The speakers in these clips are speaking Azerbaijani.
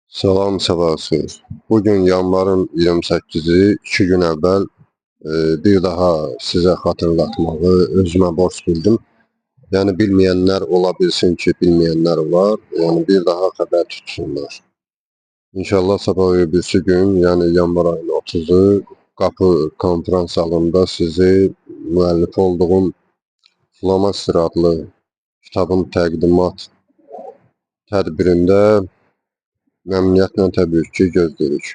Salam, sabahsınız. Bugün yanvarın 28'i 2 gün əvvəl bir daha sizə xatırlatmağı özümə borc bildim. Yəni bilməyənlər ola bilsin ki, bilməyənlər var. Yəni bir daha xəbər tutsunlar. İnşallah sabah öbürsü gün, yəni yanvar ayının 30'u qapı konferans salonunda sizi müəllif olduğum Flomaster adlı kitabın təqdimat tədbirində məmnuniyyətlə təbii ki, gözləyirik.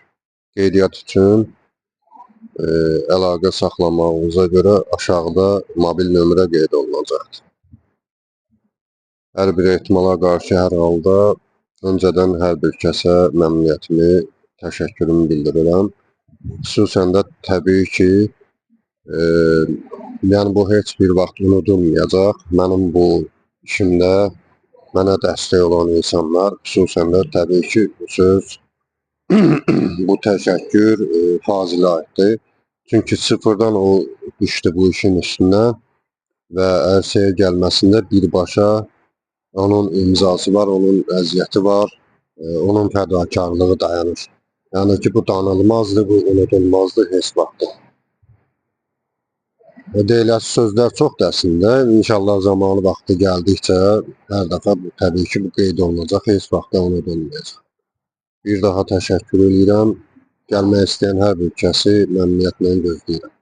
Qeydiyyat üçün əlaqə saxlamağınıza görə aşağıda mobil nömrə qeyd olunacaqdır. Hər bir ehtimala qarşı hər halda öncədən hər bir kəsə məmnuniyyətimi, təşəkkürümü bildirirəm. Xüsusən də təbii ki, yəni bu heç bir vaxt unudulmayacaq. Mənim bu işimdə mənə dəstək olan insanlar, xüsusən də təbii ki, bu söz bu təşəkkür Fazilə aiddir. Çünki sıfırdan o düşdü bu işin üstünə və ərsəyə gəlməsində birbaşa onun imzası var, onun əziyyəti var, onun fədakarlığı dayanır. Yəni ki, bu danılmazdır, bu unudulmazdır heç vaxt. Deyiləsi sözlər çoxdur əslində. İnşallah zamanı vaxtı gəldikcə hər dəfə təbii ki, bu qeyd olunacaq, heç vaxt da unudulmayacaq. Bir daha təşəkkür edirəm. Gəlmək istəyən hər bir kəsi məmnuniyyətlə gözləyirəm.